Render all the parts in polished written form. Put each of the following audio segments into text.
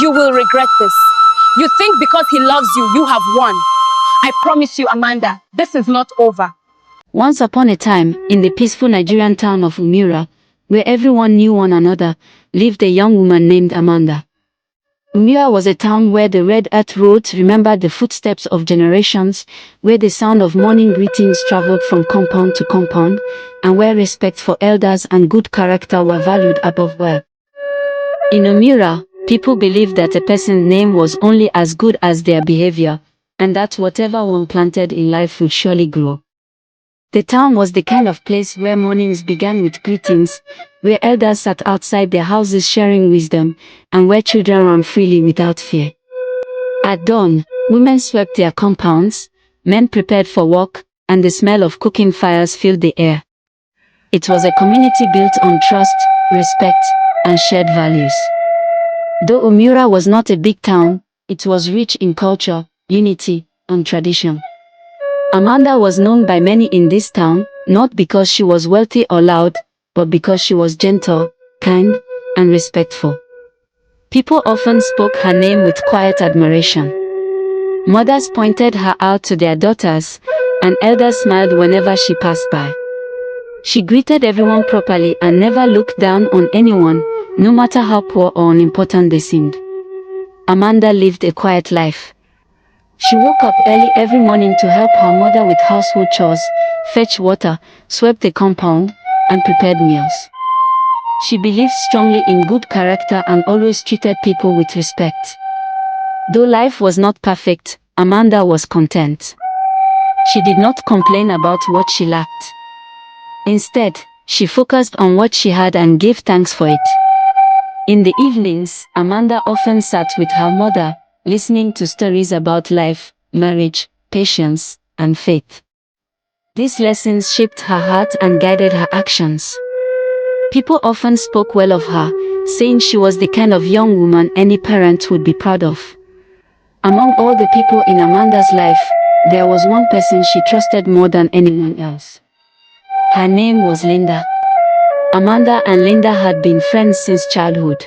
You will regret this. You think because he loves you, you have won. I promise you, Amanda, this is not over. Once upon a time, in the peaceful Nigerian town of Umura, where everyone knew one another, lived a young woman named Amanda. Umura was a town where the red earth roads remembered the footsteps of generations, where the sound of morning greetings traveled from compound to compound, and where respect for elders and good character were valued above wealth. In Umura, people believed that a person's name was only as good as their behavior, and that whatever one planted in life would surely grow. The town was the kind of place where mornings began with greetings, where elders sat outside their houses sharing wisdom, and where children ran freely without fear. At dawn, women swept their compounds, men prepared for work, and the smell of cooking fires filled the air. It was a community built on trust, respect, and shared values. Though Umura was not a big town, it was rich in culture, unity, and tradition. Amanda was known by many in this town, not because she was wealthy or loud, but because she was gentle, kind, and respectful. People often spoke her name with quiet admiration. Mothers pointed her out to their daughters, and elders smiled whenever she passed by. She greeted everyone properly and never looked down on anyone, no matter how poor or unimportant they seemed. Amanda lived a quiet life. She woke up early every morning to help her mother with household chores, fetch water, swept the compound, and prepared meals. She believed strongly in good character and always treated people with respect. Though life was not perfect, Amanda was content. She did not complain about what she lacked. Instead, she focused on what she had and gave thanks for it. In the evenings, Amanda often sat with her mother, listening to stories about life, marriage, patience, and faith. These lessons shaped her heart and guided her actions. People often spoke well of her, saying she was the kind of young woman any parent would be proud of. Among all the people in Amanda's life, there was one person she trusted more than anyone else. Her name was Linda. Amanda and Linda had been friends since childhood.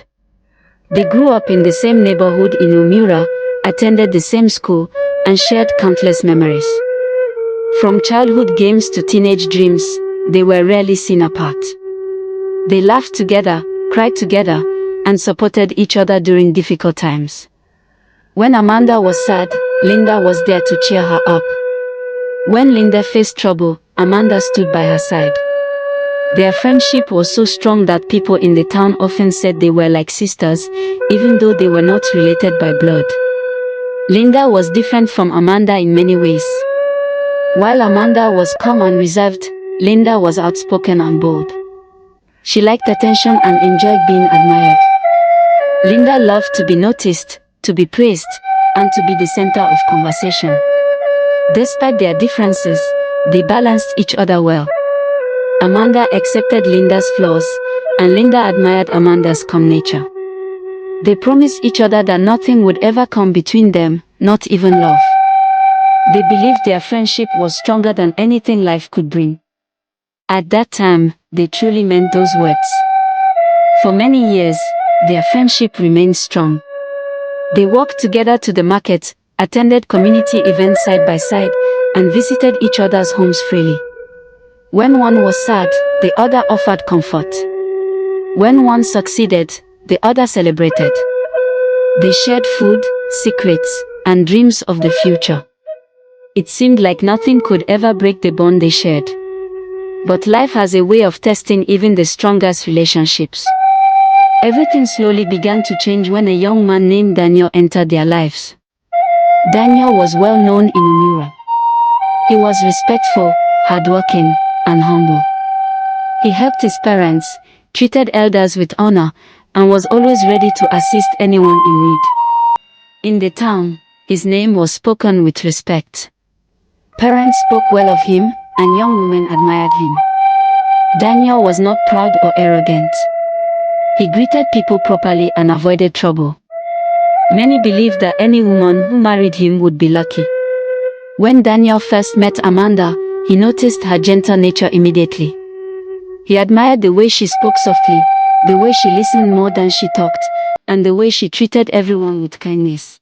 They grew up in the same neighborhood in Umura, attended the same school, and shared countless memories. From childhood games to teenage dreams, they were rarely seen apart. They laughed together, cried together, and supported each other during difficult times. When Amanda was sad, Linda was there to cheer her up. When Linda faced trouble, Amanda stood by her side. Their friendship was so strong that people in the town often said they were like sisters, even though they were not related by blood. Linda was different from Amanda in many ways. While Amanda was calm and reserved, Linda was outspoken and bold. She liked attention and enjoyed being admired. Linda loved to be noticed, to be praised, and to be the center of conversation. Despite their differences, they balanced each other well. Amanda accepted Linda's flaws, and Linda admired Amanda's calm nature. They promised each other that nothing would ever come between them, not even love. They believed their friendship was stronger than anything life could bring. At that time, they truly meant those words. For many years, their friendship remained strong. They walked together to the market, attended community events side by side, and visited each other's homes freely. When one was sad, the other offered comfort. When one succeeded, the other celebrated. They shared food, secrets, and dreams of the future. It seemed like nothing could ever break the bond they shared. But life has a way of testing even the strongest relationships. Everything slowly began to change when a young man named Daniel entered their lives. Daniel was well known in Umura. He was respectful, hardworking, and humble. He helped his parents, treated elders with honor, and was always ready to assist anyone in need. In the town, his name was spoken with respect. Parents spoke well of him, and young women admired him. Daniel was not proud or arrogant. He greeted people properly and avoided trouble. Many believed that any woman who married him would be lucky. When Daniel first met Amanda, he noticed her gentle nature immediately. He admired the way she spoke softly, the way she listened more than she talked, and the way she treated everyone with kindness.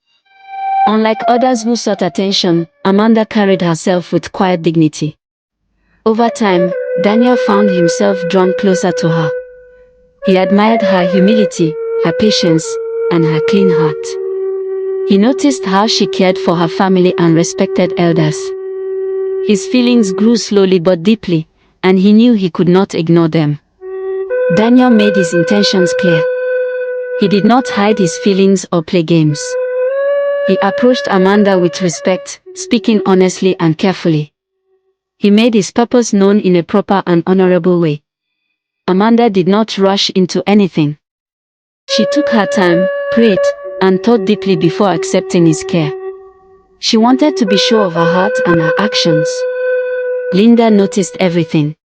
Unlike others who sought attention, Amanda carried herself with quiet dignity. Over time, Daniel found himself drawn closer to her. He admired her humility, her patience, and her clean heart. He noticed how she cared for her family and respected elders. His feelings grew slowly but deeply, and he knew he could not ignore them. Daniel made his intentions clear. He did not hide his feelings or play games. He approached Amanda with respect, speaking honestly and carefully. He made his purpose known in a proper and honorable way. Amanda did not rush into anything. She took her time, prayed, and thought deeply before accepting his care. She wanted to be sure of her heart and her actions. Linda noticed everything.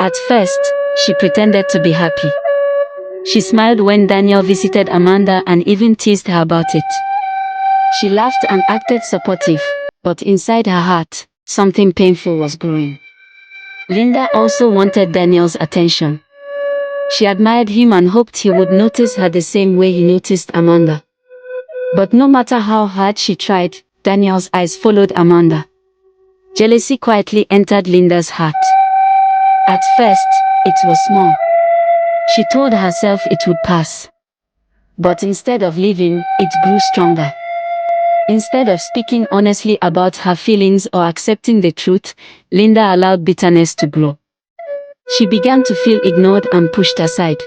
At first, she pretended to be happy. She smiled when Daniel visited Amanda and even teased her about it. She laughed and acted supportive, but inside her heart, something painful was brewing. Linda also wanted Daniel's attention. She admired him and hoped he would notice her the same way he noticed Amanda. But no matter how hard she tried, Daniel's eyes followed Amanda. Jealousy quietly entered Linda's heart. At first, it was small. She told herself it would pass. But instead of leaving, it grew stronger. Instead of speaking honestly about her feelings or accepting the truth, Linda allowed bitterness to grow. She began to feel ignored and pushed aside.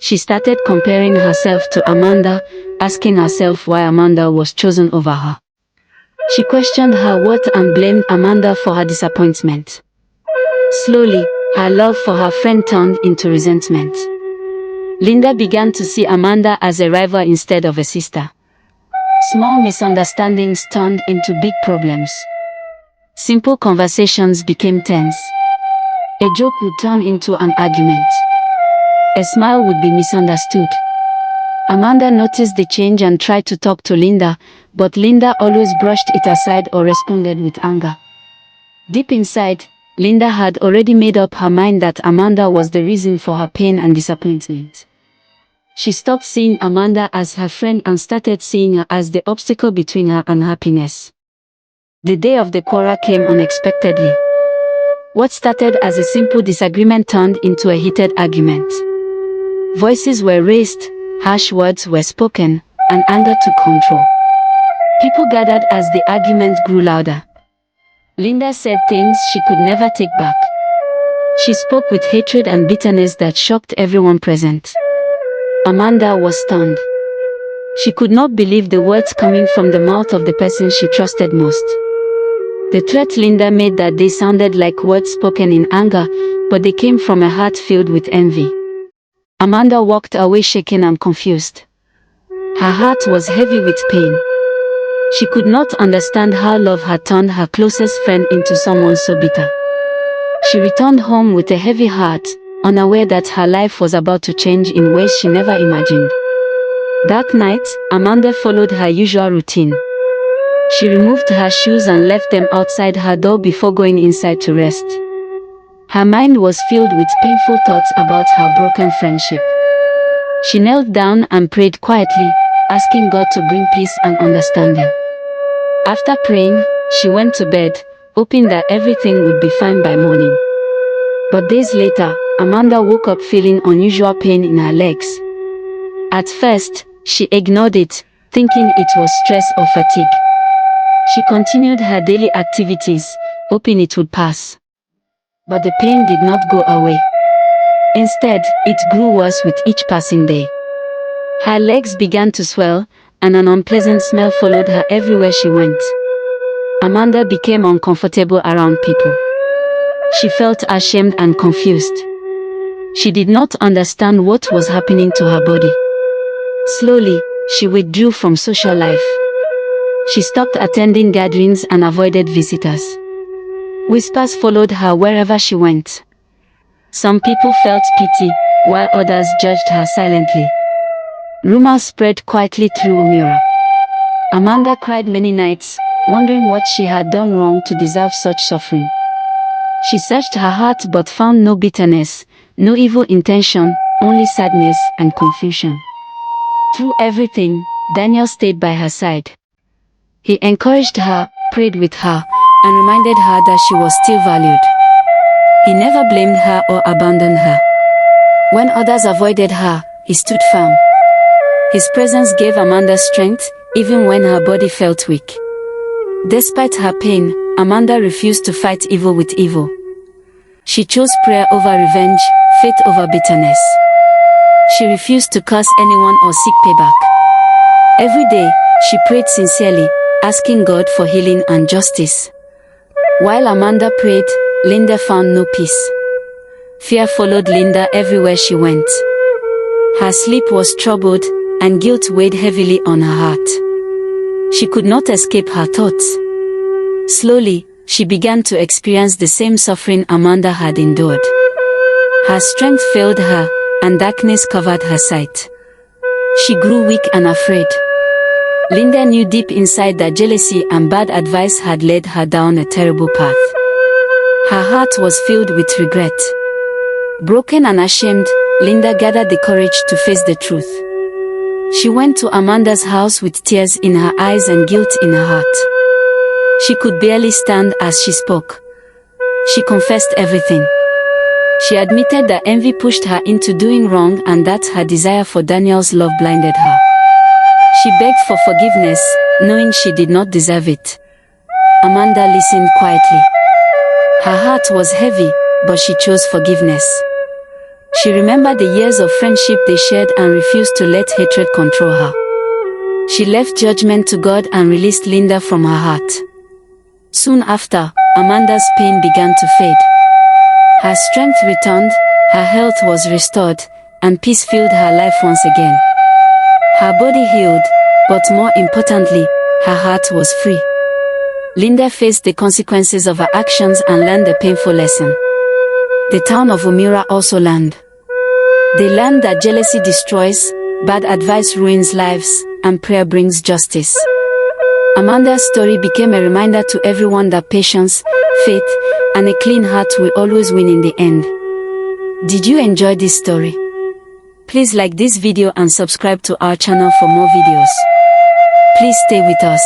She started comparing herself to Amanda, asking herself why Amanda was chosen over her. She questioned her worth and blamed Amanda for her disappointment. Slowly, her love for her friend turned into resentment. Linda began to see Amanda as a rival instead of a sister. Small misunderstandings turned into big problems. Simple conversations became tense. A joke would turn into an argument. A smile would be misunderstood. Amanda noticed the change and tried to talk to Linda, but Linda always brushed it aside or responded with anger. Deep inside, Linda had already made up her mind that Amanda was the reason for her pain and disappointment. She stopped seeing Amanda as her friend and started seeing her as the obstacle between her and happiness. The day of the quarrel came unexpectedly. What started as a simple disagreement turned into a heated argument. Voices were raised, harsh words were spoken, and anger took control. People gathered as the argument grew louder. Linda said things she could never take back. She spoke with hatred and bitterness that shocked everyone present. Amanda was stunned. She could not believe the words coming from the mouth of the person she trusted most. The threat Linda made that day sounded like words spoken in anger, but they came from a heart filled with envy. Amanda walked away shaken and confused. Her heart was heavy with pain. She could not understand how love had turned her closest friend into someone so bitter. She returned home with a heavy heart, unaware that her life was about to change in ways she never imagined. That night, Amanda followed her usual routine. She removed her shoes and left them outside her door before going inside to rest. Her mind was filled with painful thoughts about her broken friendship. She knelt down and prayed quietly, asking God to bring peace and understanding. After praying, she went to bed, hoping that everything would be fine by morning. But days later, Amanda woke up feeling unusual pain in her legs. At first, she ignored it, thinking it was stress or fatigue. She continued her daily activities, hoping it would pass. But the pain did not go away. Instead, it grew worse with each passing day. Her legs began to swell, and an unpleasant smell followed her everywhere she went. Amanda became uncomfortable around people. She felt ashamed and confused. She did not understand what was happening to her body. Slowly, she withdrew from social life. She stopped attending gatherings and avoided visitors. Whispers followed her wherever she went. Some people felt pity, while others judged her silently. Rumors spread quietly through Umira. Amanda cried many nights, wondering what she had done wrong to deserve such suffering. She searched her heart but found no bitterness, no evil intention, only sadness and confusion. Through everything, Daniel stayed by her side. He encouraged her, prayed with her, and reminded her that she was still valued. He never blamed her or abandoned her. When others avoided her, he stood firm. His presence gave Amanda strength, even when her body felt weak. Despite her pain, Amanda refused to fight evil with evil. She chose prayer over revenge, faith over bitterness. She refused to curse anyone or seek payback. Every day, she prayed sincerely, asking God for healing and justice. While Amanda prayed, Linda found no peace. Fear followed Linda everywhere she went. Her sleep was troubled, and guilt weighed heavily on her heart. She could not escape her thoughts. Slowly, she began to experience the same suffering Amanda had endured. Her strength failed her, and darkness covered her sight. She grew weak and afraid. Linda knew deep inside that jealousy and bad advice had led her down a terrible path. Her heart was filled with regret. Broken and ashamed, Linda gathered the courage to face the truth. She went to Amanda's house with tears in her eyes and guilt in her heart. She could barely stand as she spoke. She confessed everything. She admitted that envy pushed her into doing wrong and that her desire for Daniel's love blinded her. She begged for forgiveness, knowing she did not deserve it. Amanda listened quietly. Her heart was heavy, but she chose forgiveness. She remembered the years of friendship they shared and refused to let hatred control her. She left judgment to God and released Linda from her heart. Soon after, Amanda's pain began to fade. Her strength returned, her health was restored, and peace filled her life once again. Her body healed, but more importantly, her heart was free. Linda faced the consequences of her actions and learned a painful lesson. The town of Umira also learned. They learned that jealousy destroys, bad advice ruins lives, and prayer brings justice. Amanda's story became a reminder to everyone that patience, faith, and a clean heart will always win in the end. Did you enjoy this story? Please like this video and subscribe to our channel for more videos. Please stay with us.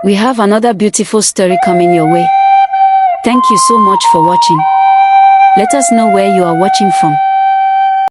We have another beautiful story coming your way. Thank you so much for watching. Let us know where you are watching from.